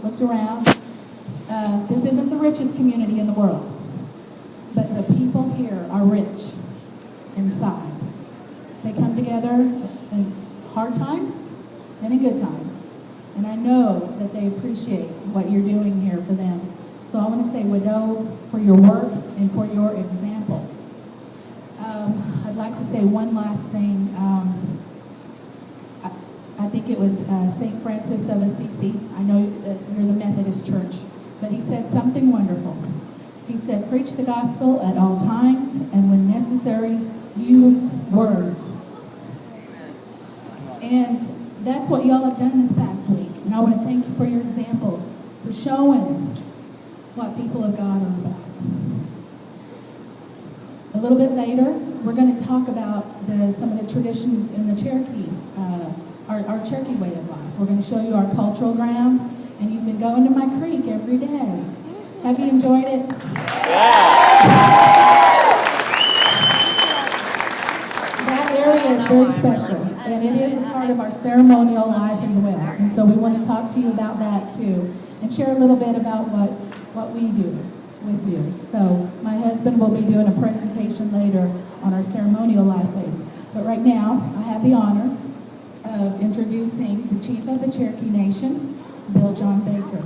looked around. This isn't the richest community in the world, but the people here are rich inside. They come together in hard times and in good times. And I know that they appreciate what you're doing here for them. So I want to say Widow for your work and for your example. I'd like to say one last thing. I think it was St. Francis of Assisi. I know that you're the Methodist church, but he said something wonderful. He said, preach the gospel at all times, and when necessary, use words. And that's what y'all have done this past week. And I want to thank you for your example, for showing what people of God are about. A little bit later, we're going to talk about some of the traditions in the Cherokee, our Cherokee way of life. We're going to show you our cultural ground, and you've been going to my creek every day. Have you enjoyed it? That area is very special, and it is a part of our ceremonial life as well. And so we want to talk to you about that too, and share a little bit about what we do with you. So my husband will be doing a presentation later on our ceremonial life ways. But right now, I have the honor of introducing the Chief of the Cherokee Nation, Bill John Baker.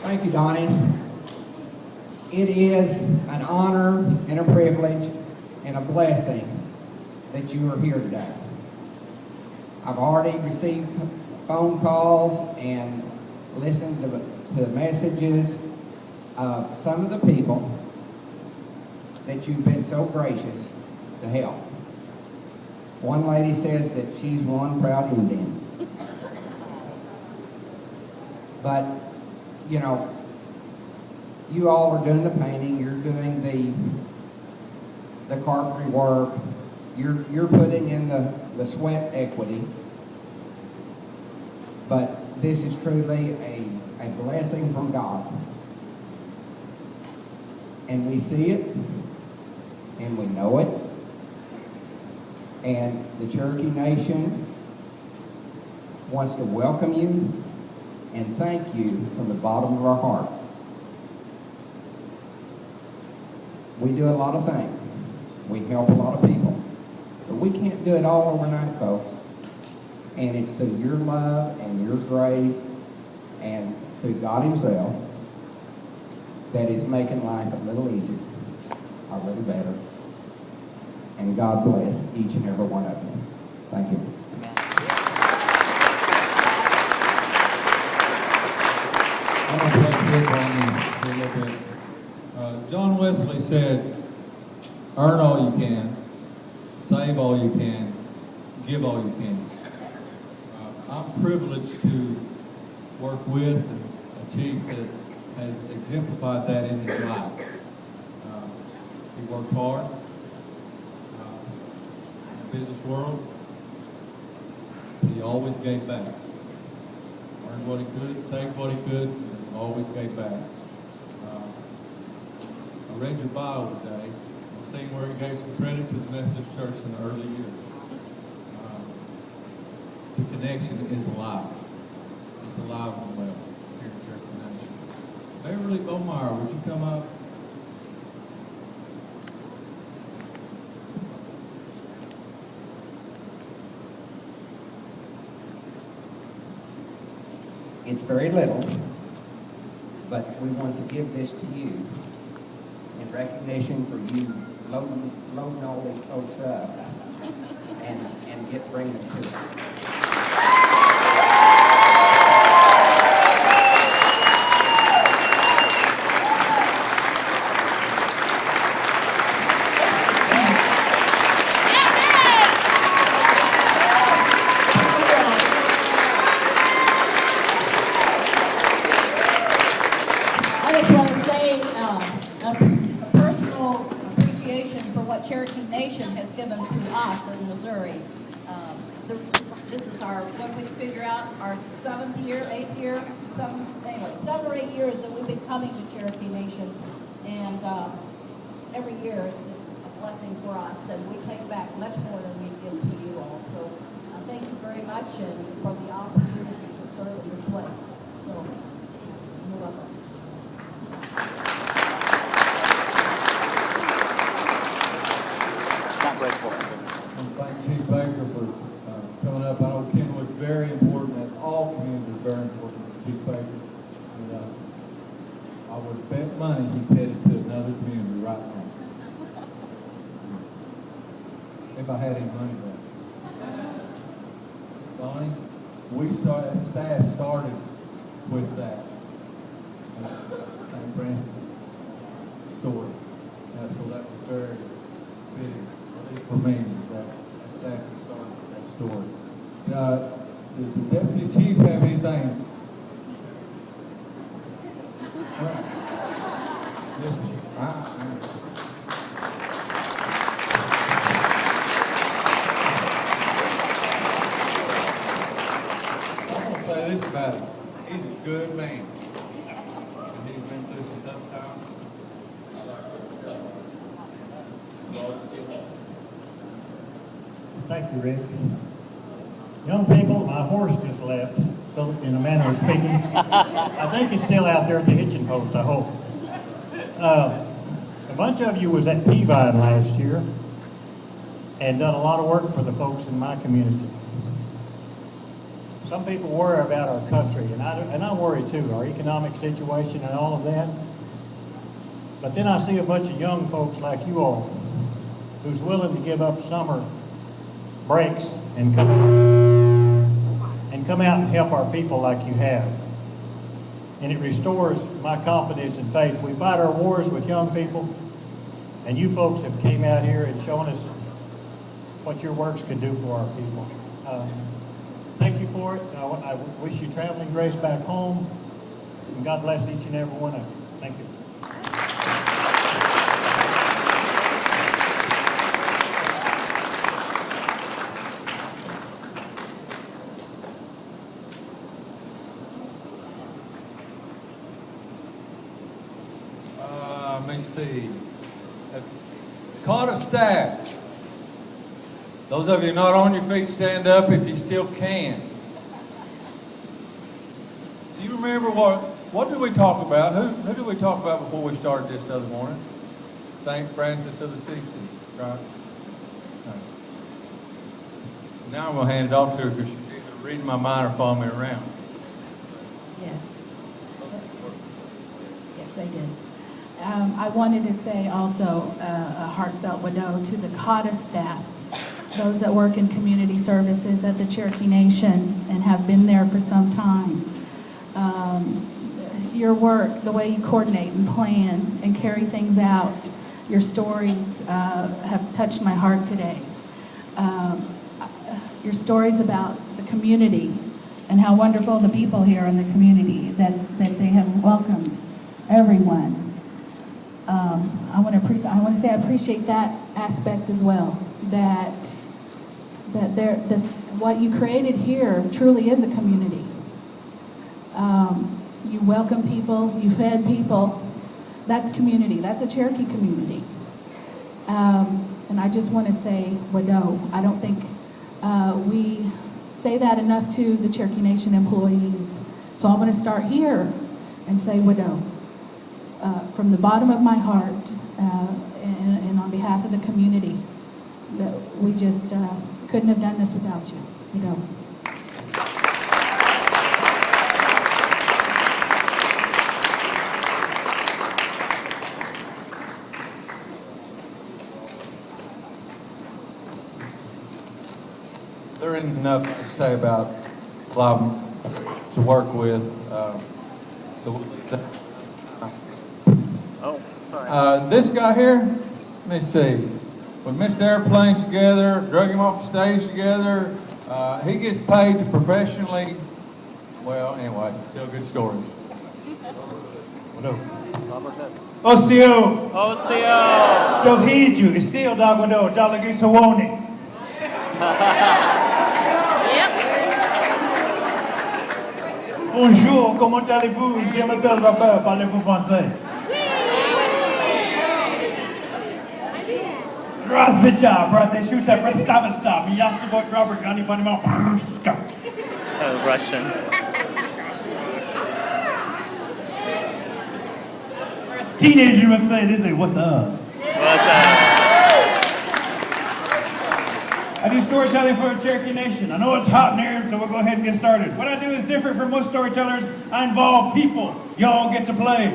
Thank you, Donnie. It is an honor and a privilege and a blessing that you are here today. I've already received phone calls and listened to messages of some of the people that you've been so gracious to help. One lady says that she's one proud Indian. But, you know, you all are doing the painting, you're doing the carpentry work, you're putting in the sweat equity. But this is truly a blessing from God. And we see it, and we know it. And the Cherokee Nation wants to welcome you and thank you from the bottom of our hearts. We do a lot of things. We help a lot of people. But we can't do it all overnight, folks. And it's through your love and your grace and through God himself that is making life a little easier, a little better. And God bless each and every one of you. Thank you. I'm going to take this on you a little bit. John Wesley said, earn all you can, save all you can, give all you can. I'm privileged to work with a chief that has exemplified that in his life. He worked hard in the business world. He always gave back. Earned what he could, saved what he could, and always gave back. I read your bio today and seen where he gave some credit to the Methodist Church in the early years. The connection is alive. It's alive and well here in Cherokee Nation. Beverly Beaumire, would you come up? It's very little, but we want to give this to you in recognition for you loading all these folks up and bringing them to us. Cherokee Nation has given to us in Missouri. This is our, what we figure out, our 7th year, 8th year, 7 or 8 years that we've been coming to Cherokee Nation. And every year it's just a blessing for us, and we take back much more than we give to you all. So thank you very much and for the opportunity to serve in this way. So you're welcome. Not grateful. And thank Chief Baker for coming up. I know Kenwood is very important, and all communities are very important to Chief Baker. And I would bet money he's headed to another community right now. If I had any money back. Bonnie, staff started with that. St. Francis story. So that was very big, at least for me, that staff started with that story. Does the deputy chief have anything? Yes, this about it. He's a good man. And he's been through some tough times. Thank you, Rick. Young people, my horse just left, so in a manner of speaking. I think it's still out there at the hitching post, I hope. A bunch of you was at Peavine last year and done a lot of work for the folks in my community. Some people worry about our country, and I worry too, our economic situation and all of that. But then I see a bunch of young folks like you all who's willing to give up summer breaks and come out and help our people like you have. And it restores my confidence and faith. We fight our wars with young people, and you folks have came out here and shown us what your works can do for our people. Thank you for it. I wish you traveling grace back home, and God bless each and every one of you. Thank you. Let me see. Carter staff. Those of you not on your feet, stand up if you still can. Do you remember what did we talk about? Who did we talk about before we started this other morning? St. Francis of Assisi, right? Now I'm going to hand it off to her because she's either reading my mind or following me around. Yes. Yes, I did. I wanted to say also a heartfelt widow to the COTA staff, those that work in community services at the Cherokee Nation and have been there for some time. Your work, the way you coordinate and plan and carry things out, your stories have touched my heart today. Your stories about the community and how wonderful the people here in the community that they have welcomed everyone. I want to say I appreciate that aspect as well. That what you created here truly is a community. You welcome people, you fed people. That's community. That's a Cherokee community. And I just want to say, widow. I don't think we say that enough to the Cherokee Nation employees. So I'm going to start here and say, widow. From the bottom of my heart, and on behalf of the community, that we just couldn't have done this without you. Widow. There isn't enough to say about Clive to work with. This guy here, let me see. We missed airplanes together, drug him off the stage together. He gets paid to professionally. Well, anyway, still good stories. Osio, Osio! Johiju, Isio Dagodo, Jalagusawoni. Bonjour, comment allez-vous? Je m'appelle Robert, parlez-vous français? Razvita, Brazil, shoot up, let's stop and stop. Yasabot, Robert, Johnny Bunny, Skunk. Russian. Whereas teenagers would say, they say, what's up? What's up? I do storytelling for Cherokee Nation. I know it's hot in here, so we'll go ahead and get started. What I do is different from most storytellers. I involve people. Y'all get to play.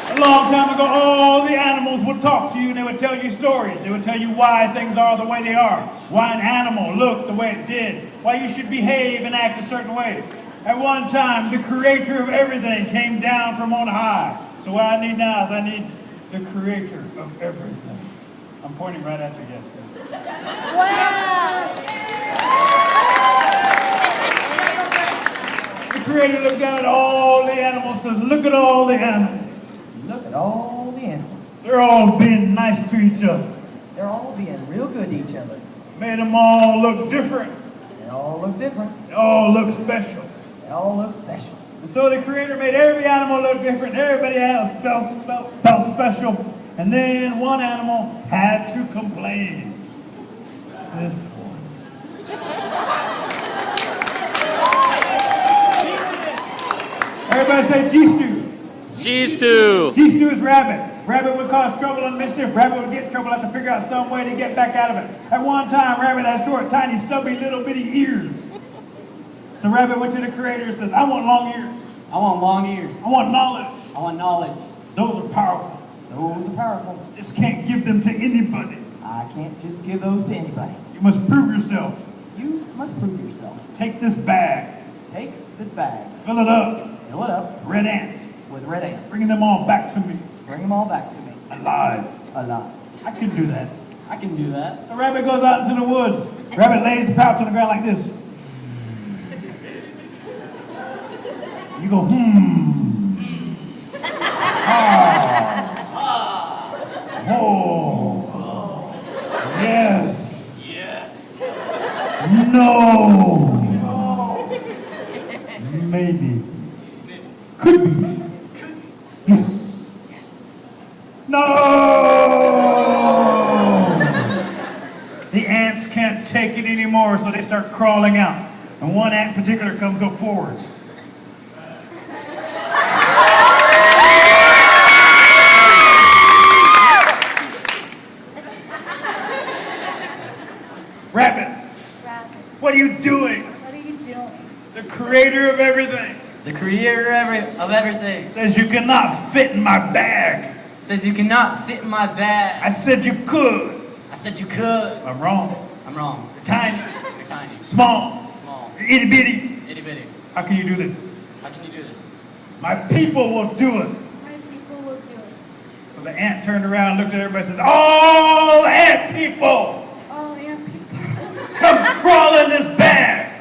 A long time ago, all the animals would talk to you and they would tell you stories. They would tell you why things are the way they are, why an animal looked the way it did, why you should behave and act a certain way. At one time, the creator of everything came down from on high. So what I need now is I need the creator of everything. I'm pointing right at you, yes. The creator looked down at all the animals and said, look at all the animals. Look at all the animals. They're all being nice to each other. They're all being real good to each other. Made them all look different. They all look different. They all look special. They all look special. And so the creator made every animal look different. Everybody else felt special. And then one animal had to complain. This one. Everybody say G-Stew. G-Stew. G-Stew is rabbit. Rabbit would cause trouble and mischief. Rabbit would get in trouble, have to figure out some way to get back out of it. At one time, rabbit had short, tiny, stubby, little bitty ears. So rabbit went to the creator and says, I want long ears. I want long ears. I want knowledge. I want knowledge. Those are powerful. Those are powerful. Just can't give them to anybody. I can't just give those to anybody. You must prove yourself. You must prove yourself. Take this bag. Take this bag. Fill it up. Fill it up Red ants. with red ants. Bringing them all back to me. Bring them all back to me. Alive. Alive. I can do that. I can do that. So rabbit goes out into the woods. Rabbit lays the pouch on the ground like this. You go, Oh. Yes. Yes. No. Maybe. Could be. Yes. No. The ants can't take it anymore, so they start crawling out. And one ant in particular comes up forward. Rabbit, what are you doing? What are you doing? The creator of everything The creator of everything says you cannot fit in my bag. says you cannot sit in my bag. I said you could. I said you could. I'm wrong. I'm wrong. You're tiny, You're tiny. small, Small. you're itty bitty. Itty bitty. How can you do this? How can you do this? My people will do it. My people will do it. So the ant turned around, looked at everybody, and says, all ant people, All ant people. come crawl in this bag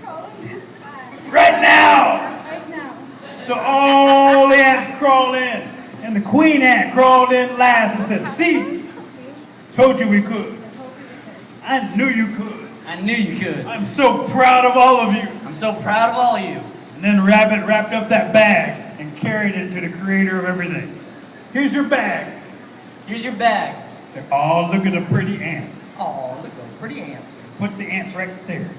Crawl in this bag. right now. Right now. So all the ants crawled in, and the queen ant crawled in last and said, see, told you we could. I knew you could. I knew you could. I'm so proud of all of you. I'm so proud of all of you. And then Rabbit wrapped up that bag and carried it to the creator of everything. Here's your bag. Here's your bag. Said, oh, look at the pretty ants. Oh, look at those pretty ants. Put the ants right there.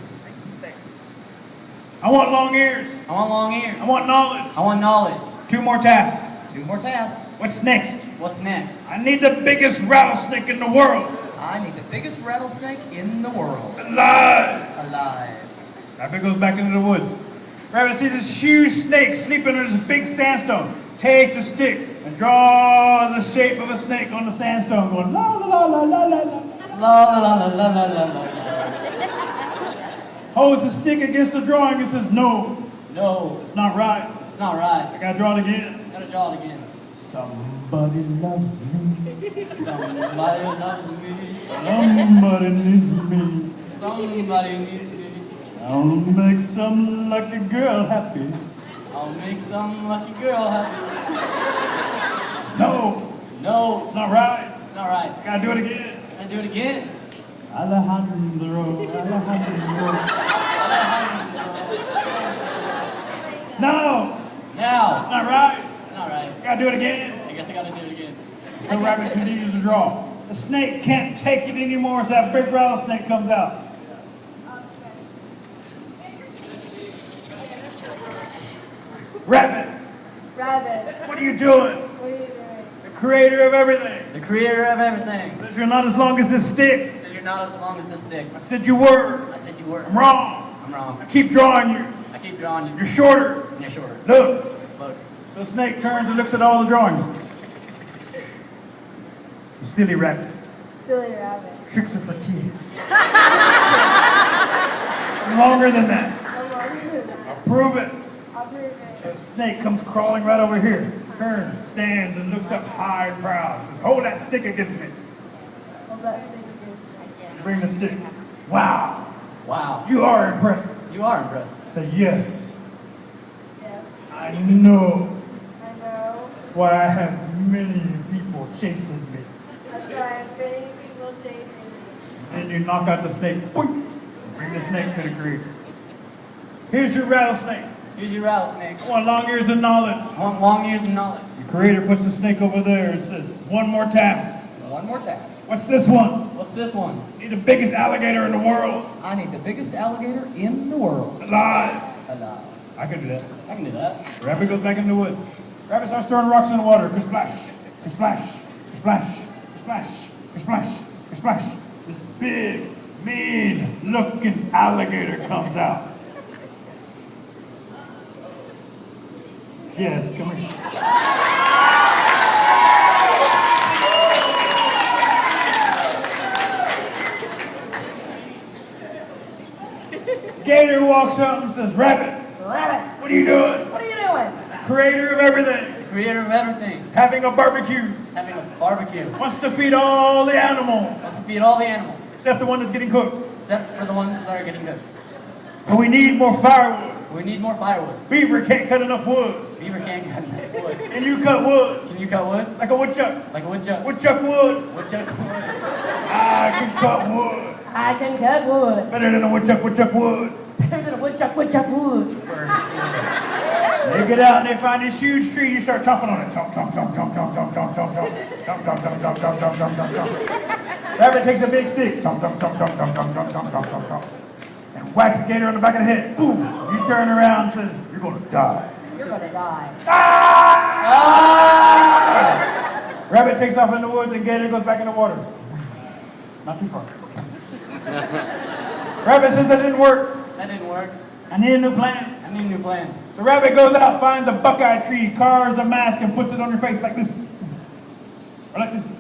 I want long ears. I want long ears. I want knowledge. I want knowledge. 2 more tasks. 2 more tasks. What's next? What's next? I need the biggest rattlesnake in the world. I need the biggest rattlesnake in the world. Alive. Alive. Rabbit goes back into the woods. Rabbit sees this huge snake sleeping under this big sandstone. Takes a stick and draws the shape of a snake on the sandstone, going la la la la la la la. La la la la la la la. Holds the stick against the drawing and says, no, No, it's not right. it's not right. I gotta draw it again. Gotta draw it again. Somebody loves me. Somebody loves me. Somebody needs me. Somebody needs me. I'll make some lucky girl happy. I'll make some lucky girl happy. No, No, it's not right. it's not right. I gotta do it again. Gotta do it again. Alejandro, Alejandro. No, Now, it's not right. it's not right. Gotta do it again. I guess I gotta do it again. So rabbit continues to draw. The snake can't take it anymore, so that big rattlesnake comes out. Rabbit, Rabbit, what are you doing? what are you doing? The creator of everything. The creator of everything. Says you're not as long as this stick. Says you're not as long as the stick. I said you were. I said you were. I'm wrong. I'm wrong. I keep drawing you. I keep drawing you. You're shorter. And you're shorter. Look. Look. So the snake turns and looks at all the drawings. You silly rabbit. Silly rabbit. Tricks are for kids. Longer than that. I'm longer than that. I'll prove it. I'll prove it. The snake comes crawling right over here. Turns, stands, and looks up high and proud. Says, hold that stick against me. Hold that stick against me. Bring the stick. Wow. Wow. You are impressive. You are impressive. Say, yes. Yes. I know. I know. That's why I have many people chasing me. That's why I have many people chasing me. Then you knock out the snake. Boing. Bring the snake to the creek. Here's your rattlesnake. Here's your rattlesnake. I want long ears of knowledge. I want long ears and knowledge. The creator puts the snake over there and says, one more task. One more task. What's this one? What's this one? Need the biggest alligator in the world. I need the biggest alligator in the world. Alive. Alive. I can do that. I can do that. Rabbit goes back in the woods. Rabbit starts throwing rocks in the water. Splash, splash, splash, splash, splash, splash. This big, mean-looking alligator comes out. Yes, come here. Gator walks up and says, Rabbit, Rabbit, what are you doing? what are you doing? Creator of everything. The creator of everything. Is having a barbecue. He's having a barbecue. Wants to feed all the animals. Wants to feed all the animals. Except the one that's getting cooked. Except for the ones that are getting cooked. But we need more firewood. We need more firewood. Beaver can't cut enough wood. Beaver can't cut enough wood. Can you cut wood? Can you cut wood? Like a woodchuck. Like a woodchuck. Woodchuck wood. Woodchuck wood. I can cut wood. I can cut wood. Better than a woodchuck wood. Better than a wood. They get out and they find this huge tree. You start chomping on it. Chomp, chomp, chomp, chomp, chomp, chomp, chomp, chomp, chomp. Chomp, chomp, chomp, chomp, chomp, chomp, chomp, chomp, chomp. Rabbit takes a big stick. Chomp, chomp, chomp, chomp, chomp, chomp, chomp, chomp, chomp, chomp, chomp. And whacks Gator on the back of the head. Boom. You turn around and says, you're gonna die. You're gonna die. Ah! Rabbit takes off in the woods and Gator goes back in the water. Not too far. Rabbit says that didn't work. That didn't work. I need a new plan. I need a new plan. So Rabbit goes out, finds a buckeye tree, carves a mask, and puts it on your face like this. Or like this.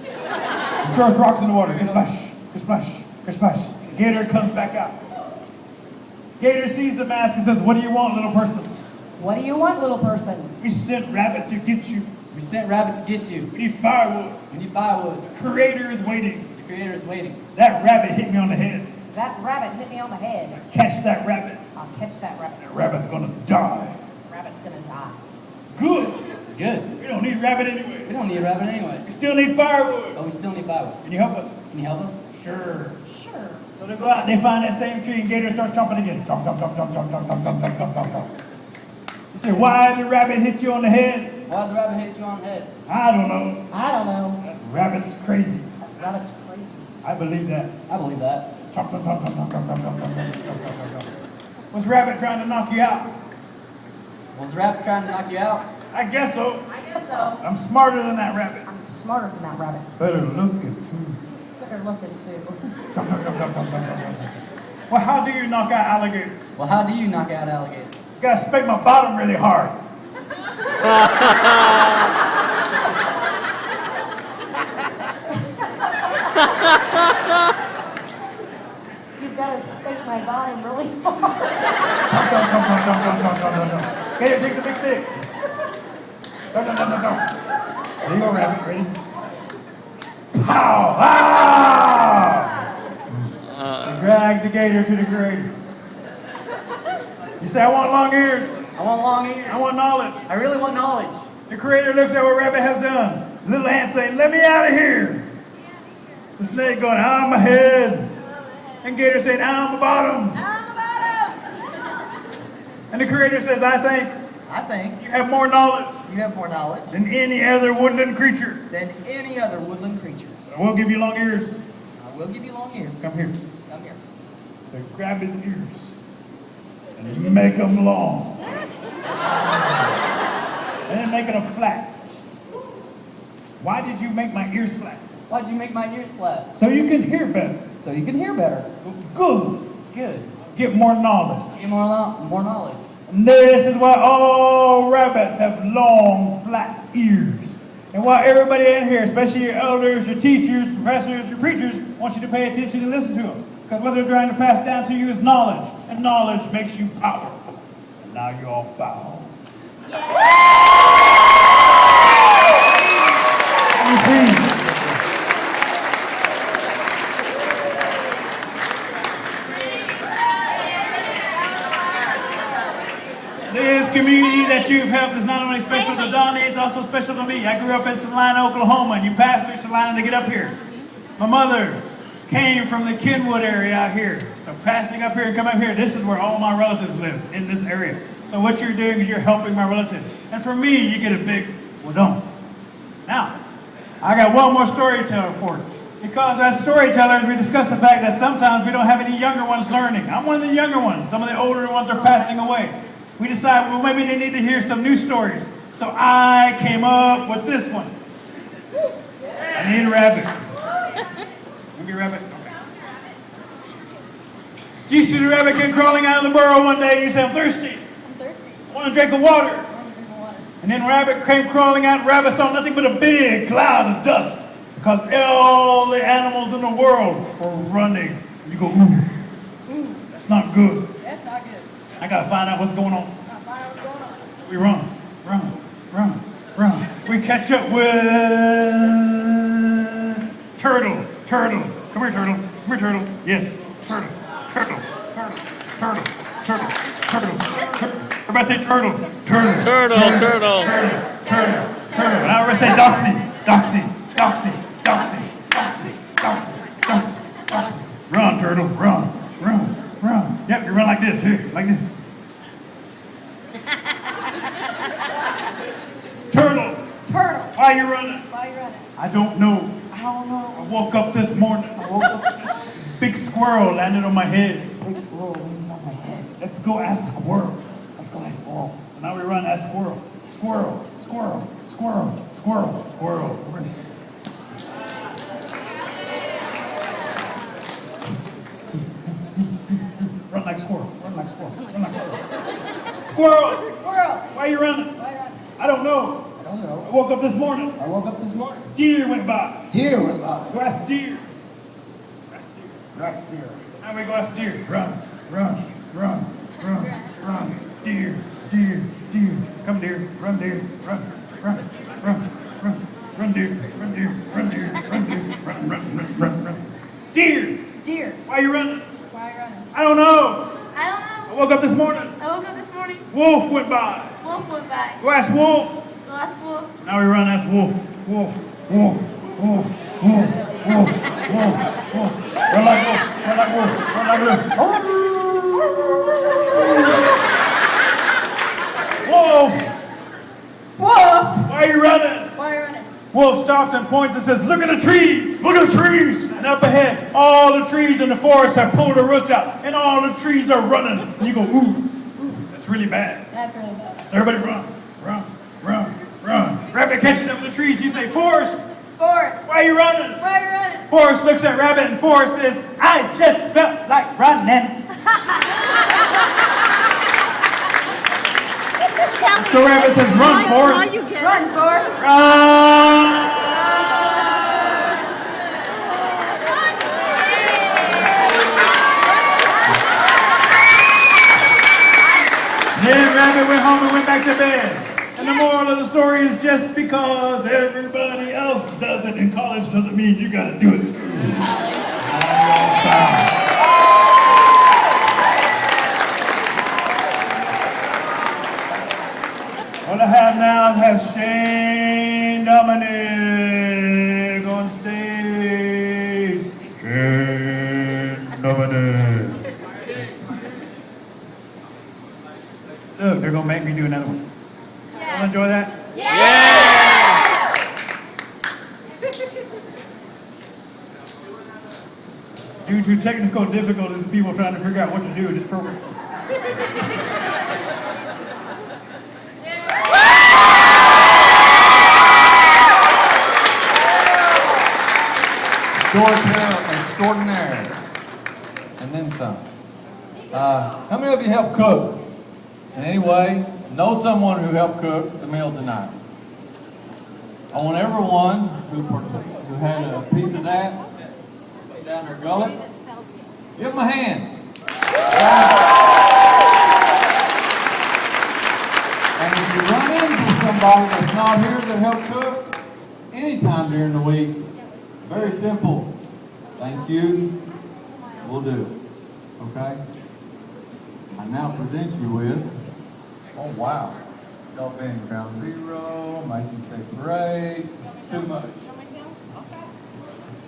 He throws rocks in the water. Splash, splash, splash. Gator comes back out. Gator sees the mask and says, what do you want, little person? What do you want, little person? We sent Rabbit to get you. We sent Rabbit to get you. We need firewood. We need firewood. The creator is waiting. The creator is waiting. That rabbit hit me on the head. That rabbit hit me on the head. Catch that rabbit. I'll catch that rabbit. That rabbit's gonna die. Rabbit's gonna die. Good. Good. We don't need rabbit anyway. We don't need a rabbit anyway. We still need firewood. But we still need firewood. Can you help us? Can you help us? Sure. Sure. So they go out and they find that same tree and Gator starts chomping again. Chomp, chomp, chomp, chomp, chomp, chomp, chomp, chomp, chomp, chomp, chomp. You say, why did the rabbit hit you on the head? Why did the rabbit hit you on the head? I don't know. I don't know. That rabbit's crazy. That rabbit's crazy. I believe that. I believe that. Chomp, chomp, chomp, chomp, chomp, chomp, chomp, chomp, chomp, chomp, chomp, chomp, chomp. Was rabbit trying to knock you out? Was the rabbit trying to knock you out? I guess so. I guess so. I'm smarter than that rabbit. I'm smarter than that rabbit. Better looking too. Better looking too. Chomp, chomp, chomp, chomp, chomp, chomp, chomp. Well, how do you knock out alligators? Well, how do you knock out alligators? You gotta spank my bottom really hard. You've got to spank my bottom really hard. Jump, jump, jump, jump, jump, jump, jump, jump, jump. Gator, take the big stick. Jump, jump, jump, jump, jump. There you go, rabbit. Ready? Pow! Ah! They drag the gator to the grave. You say, I want long ears. I want long ears. I want knowledge. I really want knowledge. The creator looks at what rabbit has done. The little ant saying, let me out of here. The snake going, I'm a head. And gator saying, I'm a bottom. And the creator says, I think I think you have more knowledge. You have more knowledge than any other woodland creature. than any other woodland creature. I will give you long ears. I will give you long ears. Come here. Come here. So grab his ears and make them long. And then make them flat. Why did you make my ears flat? Why'd you make my ears flat? So you can hear better. So you can hear better. Good. Good. Get more knowledge. Get more knowledge. And this is why all rabbits have long, flat ears. And why everybody in here, especially your elders, your teachers, professors, your preachers, want you to pay attention and listen to them. Because what they're trying to pass down to you is knowledge. And knowledge makes you powerful. And now you all bow. This community that you've helped is not only special to Donnie, it's also special to me. I grew up in Salina, Oklahoma, and you passed through Salina to get up here. My mother came from the Kenwood area out here. So passing up here and coming up here, this is where all my relatives live, in this area. So what you're doing is you're helping my relatives. And for me, you get a big wadon. Now, I got one more storyteller for you. Because as storytellers, we discussed the fact that sometimes we don't have any younger ones learning. I'm one of the younger ones. Some of the older ones are passing away. We decided, well, maybe they need to hear some new stories. So I came up with this one. I need a rabbit. Give me a rabbit. Okay. Do you see the rabbit came crawling out of the burrow one day and you said, I'm thirsty. I'm thirsty. I want to drink of water. I want to drink water. And then rabbit came crawling out. Rabbit saw nothing but a big cloud of dust because all the animals in the world were running. You go, ooh, that's not good. That's not good. I got to find out what's going on. Not fine, what's going on? We run. We catch up with turtle. Come here, turtle. Yes, turtle. Everybody say turtle. Turtle. Now everybody say doxy. Run, turtle, run. Yep, you run like this, here, like this. Turtle. Why are you running? I don't know. I woke up this morning. This big squirrel landed on my head. Let's go ask squirrel. So now we run ask squirrel. Squirrel. Run like squirrel. Squirrel. Why are you running? I don't know. I woke up this morning. Deer went by. Go ask deer. Now we go ask deer. Run. Deer. Come deer. Run deer. Run deer. Run. Deer. Why are you running? I don't know. I woke up this morning. Wolf went by. Go ask wolf. Now we run ask wolf. Wolf. Run like wolf. Wolf. Why are you running? Wolf stops and points and says, look at the trees. And up ahead, all the trees in the forest have pulled their roots out, and all the trees are running. And you go, ooh, that's really bad. So everybody run. Rabbit catches up with the trees. You say, Forrest. Why are you running? Forrest looks at Rabbit, and Forrest says, I just felt like running. So Rabbit says, run, Forrest. Run, Forrest. Run. Then Rabbit went home and went back to bed. And the moral of the story is just because everybody else does it in college doesn't mean you got to do it too. What I have now is Shane Dominic on stage. Shane Dominic. Look, they're going to make me do another one. You enjoy that? Yeah. due to technical difficulties and people trying to figure out what to do with this program. Storyteller extraordinaire. And then some. How many of you help cook in any way? Know someone who helped cook the meal tonight? I want everyone who had a piece of that down their gullet, give them a hand. And if you run into somebody that's not here that helped cook, anytime during the week, very simple. Thank you. We'll do it. Okay? I now present you with, oh wow, y'all been Ground Zero, Mason State Parade, too much.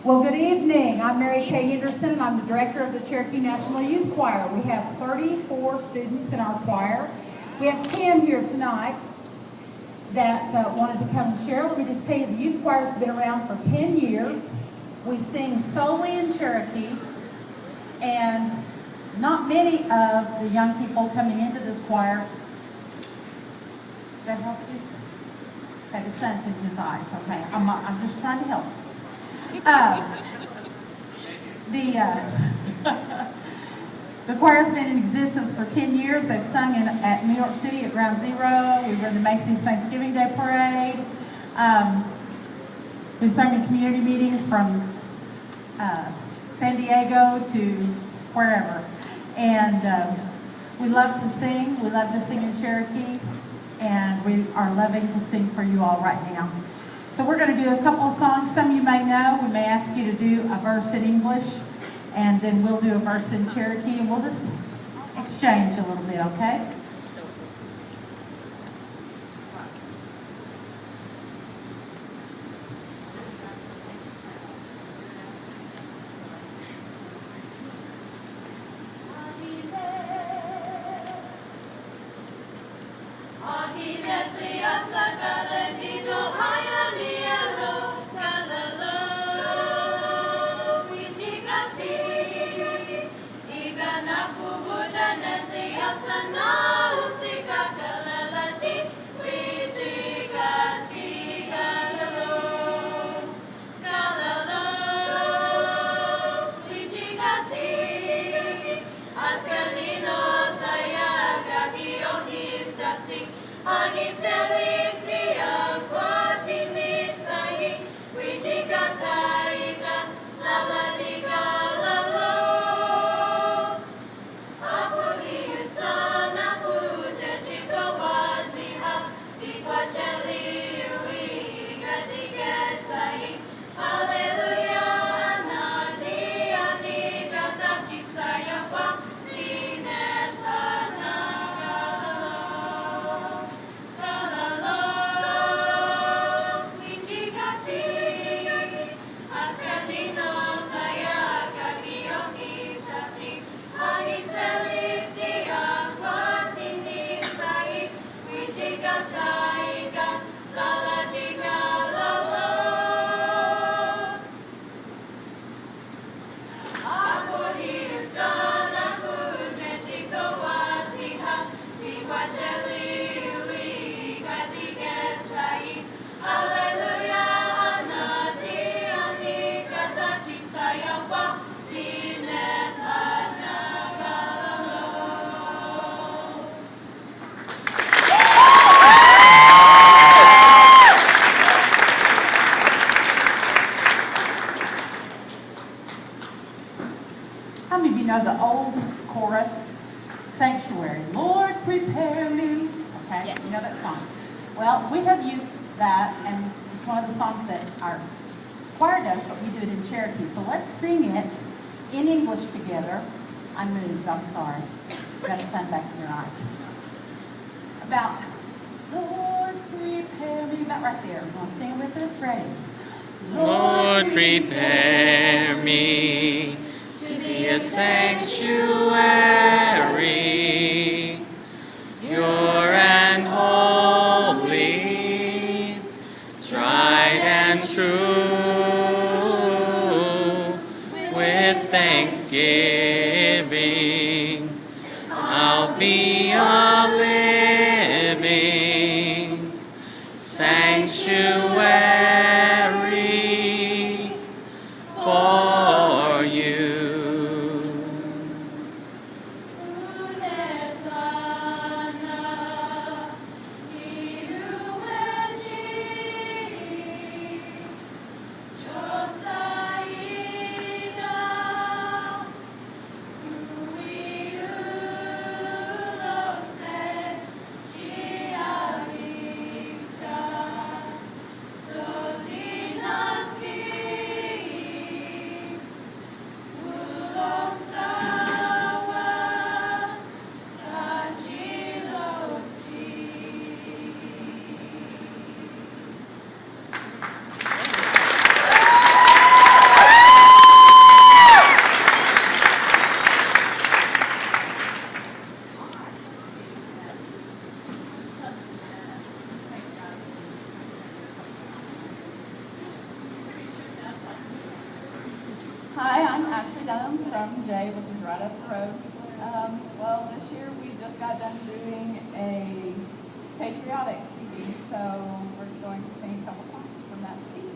Well, good evening. I'm Mary Kay Henderson, and I'm the director of the Cherokee National Youth Choir. We have 34 students in our choir. We have 10 here tonight that wanted to come and share. Let me just tell you, the youth choir's been around for 10 years. We sing solely in Cherokee, and not many of the young people coming into this choir. Does that help you? Okay, the sun's in his eyes. Okay, I'm just trying to help. The choir's been in existence for 10 years. They've sung at New York City at Ground Zero. We were in the Macy's Thanksgiving Day Parade. We've sung in community meetings from San Diego to wherever. And we love to sing. We love to sing in Cherokee. And we are loving to sing for you all right now. So we're going to do a couple of songs. Some you may know. We may ask you to do a verse in English, and then we'll do a verse in Cherokee, and we'll just exchange a little bit, okay? The old chorus, Sanctuary, Lord, prepare me. Okay, yes. You know that song. Well, we have used that, and it's one of the songs that our choir does, but we do it in Cherokee. So let's sing it in English together. I moved, I'm sorry. Got the sun back in your eyes. About, Lord, prepare me. About right there. You want to sing with us? Ready? Lord, prepare me to be a sanctuary, pure and holy, tried and true, with thanksgiving thanksgiving. I'll be a living sanctuary for you. Hi, I'm Ashley Dunham from Jay, which is right up the road. Well, this year we just got done doing a patriotic CD, so we're going to sing a couple songs from that CD.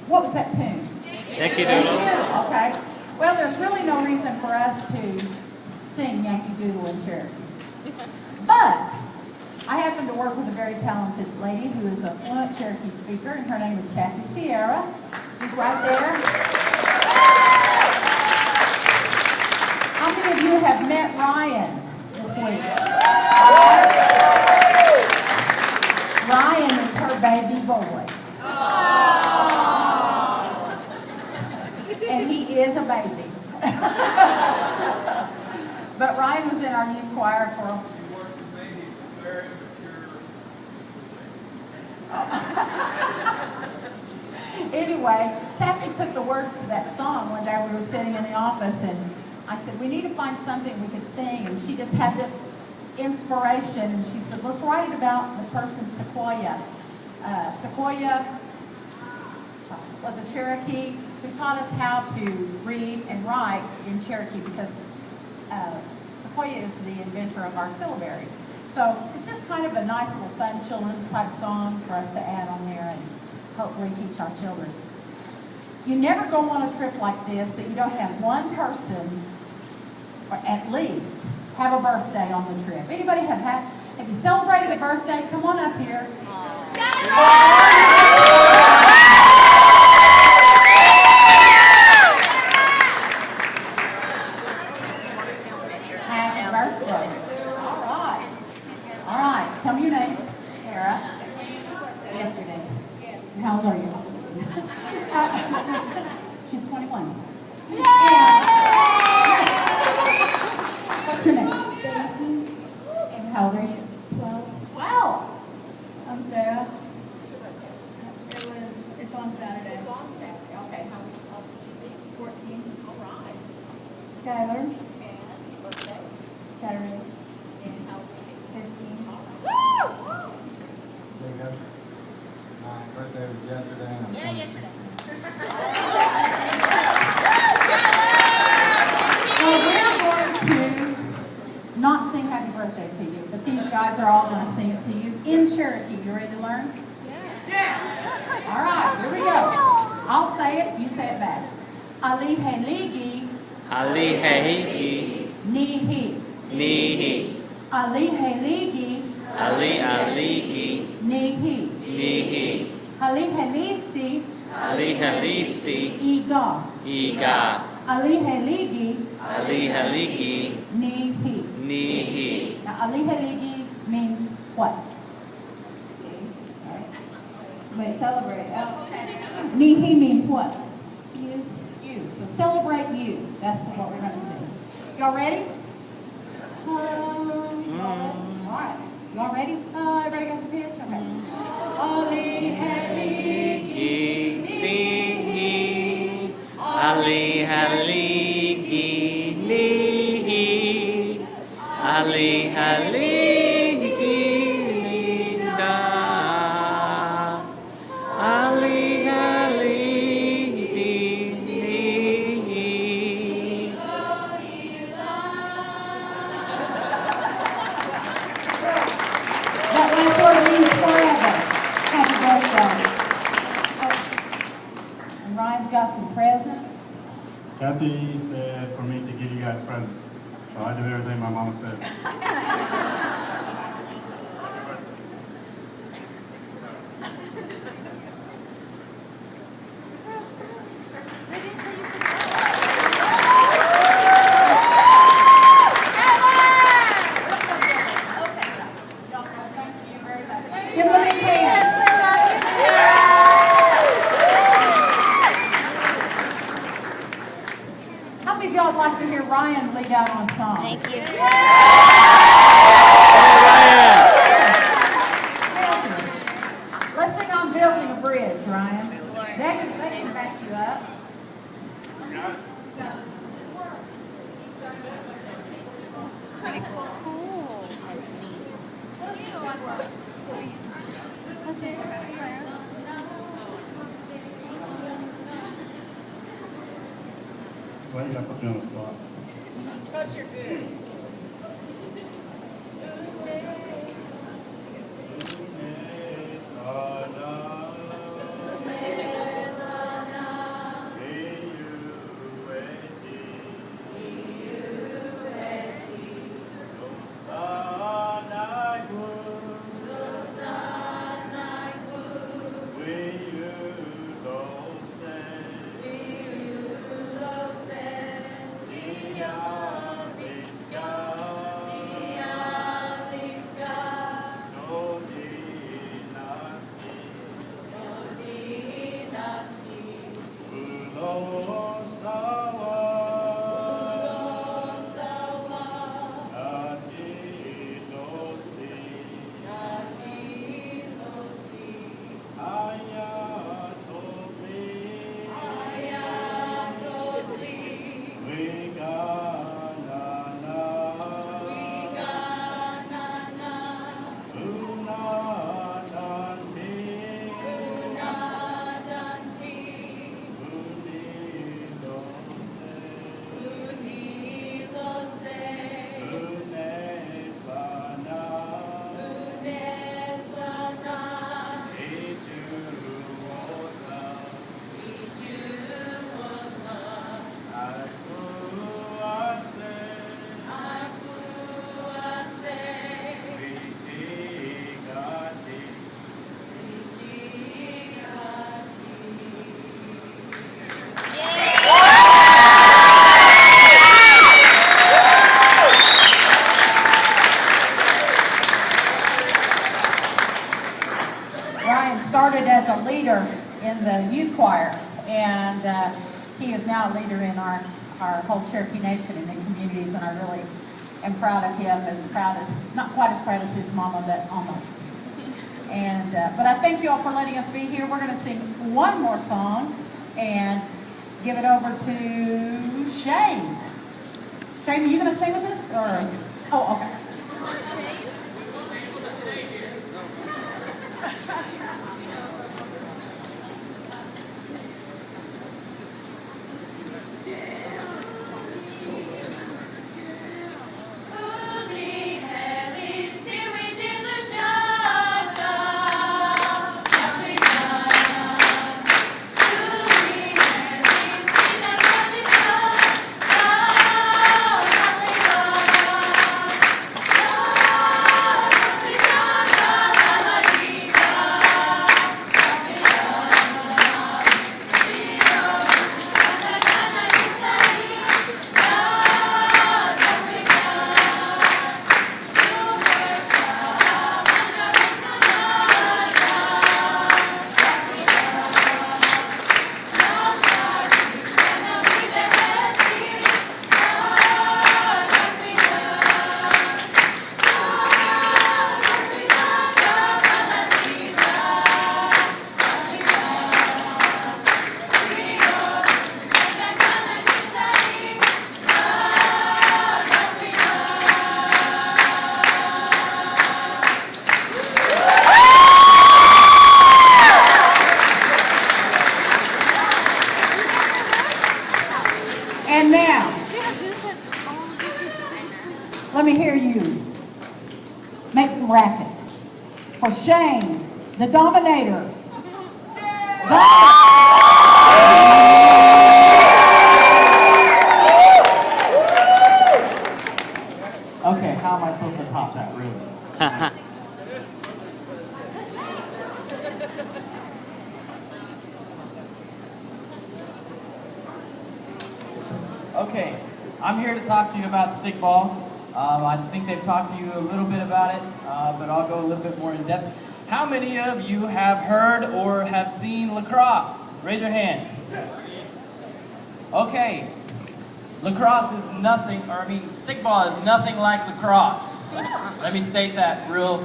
What was that tune? Yankee Doodle. Okay. Well, there's really no reason for us to sing Yankee Doodle in Cherokee. But I happen to work with a very talented lady who is a fluent Cherokee speaker, and her name is Kathy Sierra. She's right there. How many of you have met Ryan this week? Ryan is her baby boy. And he is a baby. But Ryan was in our youth choir for Anyway, Kathy put the words to that song one day. We were sitting in the office, and I said, we need to find something we could sing. And she just had this inspiration, and she said, let's write it about the person Sequoia. Sequoia was a Cherokee who taught us how to read and write in Cherokee, because Sequoia is the inventor of our syllabary. So it's just kind of a nice little fun children's type song for us to add on there and hopefully teach our children. You never go on a trip like this that you don't have one person, or at least, have a birthday on the trip. Anybody have you celebrated a birthday? Come on up here. Happy birthday. All right. Tell me your name. Sarah. Yesterday. How old are you? She's 21. What's your name? And how old are you? 12. 12. I'm Sarah. It's on Saturday. It's on Saturday. Okay. How old are you? 14. All right. Skylar. And birthday? Saturday. And how old are you? 15. Jacob, my birthday was yesterday, and I'm turning 16. Well, we're going to not sing happy birthday to you, but these guys are all going to sing it to you in Cherokee. You ready to learn? Yeah. All right, here we go. I'll say it, you say it back. Ali he ligi, Ali Hehiki, Nihi. Nihi, Ali he ligi, Ali Aliki, Nihi. Nihi. Halihalisti, Halihalisti. Iga. Iga. Alihaligi, Alihaligi. Nihi. Nihi. Now, alihaligi means what? Wait, celebrate. Nihi means what? You. You. So celebrate you. That's what we're going to sing. Y'all ready? All right. Y'all ready? Everybody got the pitch? Okay. Alihaligi. Nihi. Alihaligi. Nihi. Alihaligi. Linda. That last word means forever. Happy birthday. And Ryan's got some presents. Kathy said for me to give you guys presents. So I do everything my mama said. Give them a big hand. How many of y'all would like to hear Ryan lead out on a song? Thank you. Let's sing on Building a Bridge, Ryan. They can back you up. Why you gotta put me on the spot? Because you're good. started as a leader in the youth choir, and he is now a leader in our whole Cherokee Nation and in communities, and I really am proud of him, not quite as proud as his mama, but almost. And but I thank you all for letting us be here. We're going to sing one more song and give it over to Shane. Shane, are you going to sing with us? Or? Oh, okay. make some racket. For Shane, the Dominator. Okay, how am I supposed to top that, really? Okay, I'm here to talk to you about stickball. I think they've talked to you a little bit about it, but I'll go a little bit more in depth. How many of you have heard or have seen lacrosse? Raise your hand. Okay, stickball is nothing like lacrosse. Let me state that real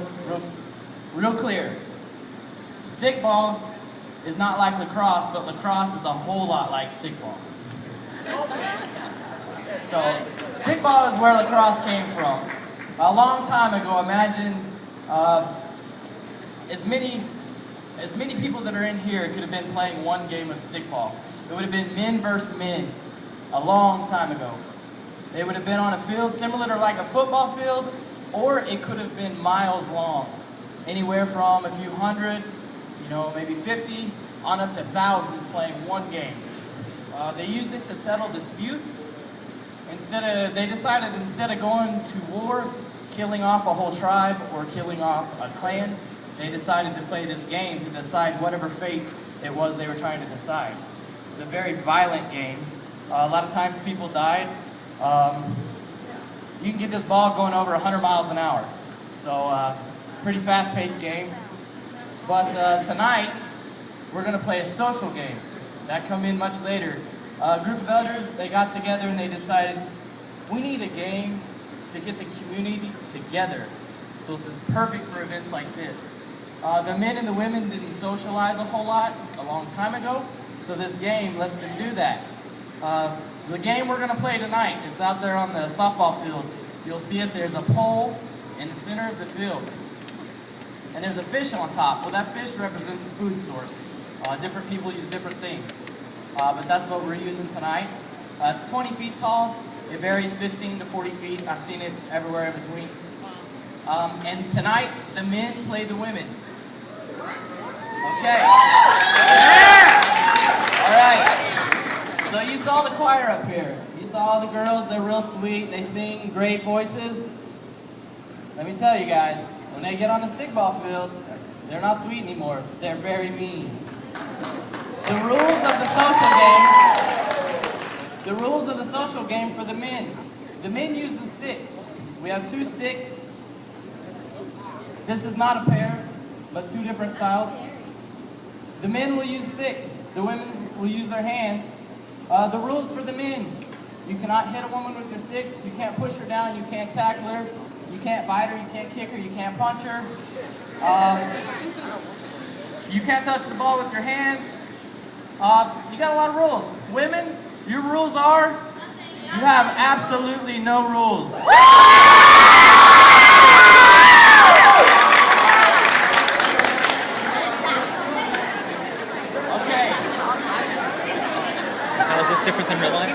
clear. Stickball is not like lacrosse, but lacrosse is a whole lot like stickball. So, stickball is where lacrosse came from. A long time ago, imagine as many people that are in here could have been playing one game of stickball. It would have been men versus men a long time ago. They would have been on a field similar to like a football field, or it could have been miles long. Anywhere from a few hundred, maybe 50, on up to thousands playing one game. They used it to settle disputes. They decided instead of going to war, killing off a whole tribe or killing off a clan, they decided to play this game to decide whatever fate it was they were trying to decide. It's a very violent game. A lot of times people died. You can get this ball going over 100 miles an hour. So it's a pretty fast-paced game. But tonight, we're going to play a social game. That come in much later. A group of elders, they got together and they decided, we need a game to get the community together. So it's perfect for events like this. The men and the women didn't socialize a whole lot a long time ago, so this game lets them do that. The game we're going to play tonight, it's out there on the softball field. You'll see it, there's a pole in the center of the field. And there's a fish on top. Well, that fish represents a food source. Different people use different things. But that's what we're using tonight. It's 20 feet tall. It varies 15 to 40 feet. I've seen it everywhere in between. And tonight, the men play the women. Okay. Yeah! All right. So you saw the choir up here. You saw the girls. They're real sweet. They sing great voices. Let me tell you guys, when they get on the stickball field, they're not sweet anymore. They're very mean. The rules of the social game for the men. The men use the sticks. We have 2 sticks. This is not a pair, but 2 different styles. The men will use sticks. The women will use their hands. The rules for the men. You cannot hit a woman with your sticks. You can't push her down. You can't tackle her. You can't bite her. You can't kick her. You can't punch her. You can't touch the ball with your hands. You got a lot of rules. Women, your rules are, you have absolutely no rules. Okay. How is this different than real life?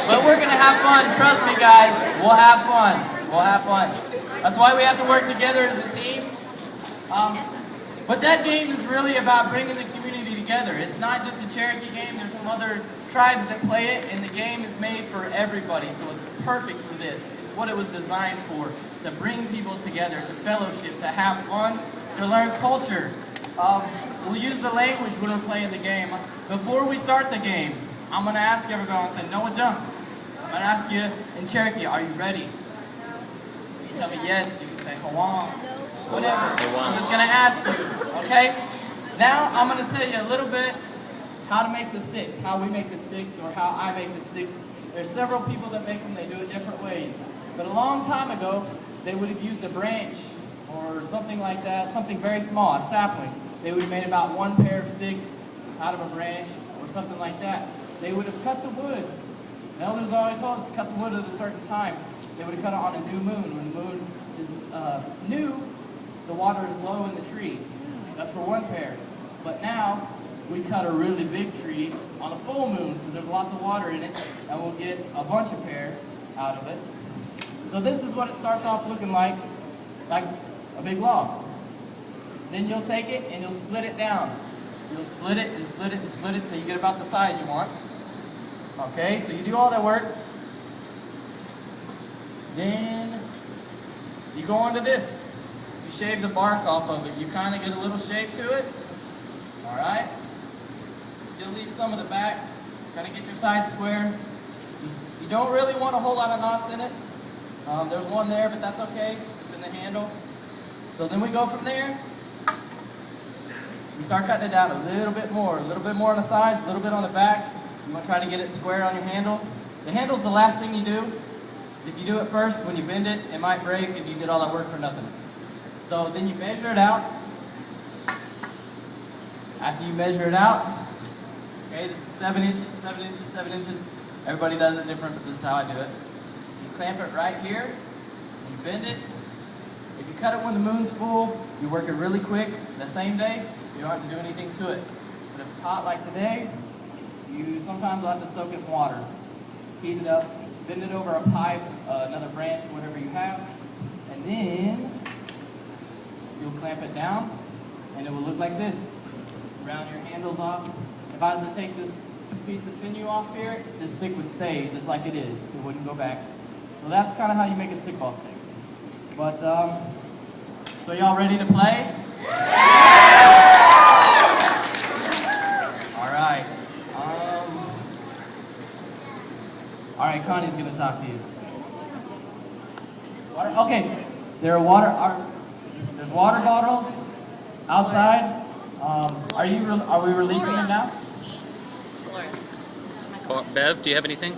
But we're going to have fun. Trust me, guys. We'll have fun. We'll have fun. That's why we have to work together as a team. But that game is really about bringing the community together. It's not just a Cherokee game. There's some other tribes that play it, and the game is made for everybody. So it's perfect for this. It's what it was designed for, to bring people together, to fellowship, to have fun, to learn culture. We'll use the language when we're playing the game. Before we start the game, I'm going to ask everyone, I say, Noah, jump. I'm going to ask you in Cherokee, are you ready? You tell me yes, you can say Hawan, whatever. I'm just going to ask you, okay? Now I'm going to tell you a little bit how to make the sticks, how we make the sticks, or how I make the sticks. There's several people that make them, they do it different ways. But a long time ago, they would have used a branch or something like that, something very small, a sapling. They would have made about 1 pair of sticks out of a branch or something like that. They would have cut the wood. The elders always told us to cut the wood at a certain time. They would have cut it on a new moon. When the moon is new, the water is low in the tree. That's for 1 pair. But now, we cut a really big tree on a full moon because there's lots of water in it, and we'll get a bunch of pair. out of it. So this is what it starts off looking like a big log. Then you'll take it and you'll split it down. You'll split it and split it and split it till you get about the size you want. Okay, so you do all that work. Then you go on to this. You shave the bark off of it. You kind of get a little shape to it. All right. Still leave some of the back. Kind of get your side square. You don't really want a whole lot of knots in it. There's one there, but that's okay. It's in the handle. So then we go from there. You start cutting it down a little bit more on the sides, a little bit on the back. You want to try to get it square on your handle. The handle's the last thing you do. If you do it first, when you bend it, it might break and you did all that work for nothing. So then you measure it out. After you measure it out, okay, this is 7 inches, 7 inches, 7 inches. Everybody does it different, but this is how I do it. You clamp it right here, you bend it. If you cut it when the moon's full, you work it really quick. The same day, you don't have to do anything to it. But if it's hot like today, you sometimes will have to soak it in water. Heat it up, bend it over a pipe, another branch, whatever you have, and then you'll clamp it down, and it will look like this. Round your handles off. If I was to take this piece of sinew off here, this stick would stay just like it is. It wouldn't go back. So that's kind of how you make a stickball stick. But, so y'all ready to play? All right. All right, Connie's going to talk to you. Water? Okay, there's water bottles outside. Are we releasing them now? Bev, do you have anything?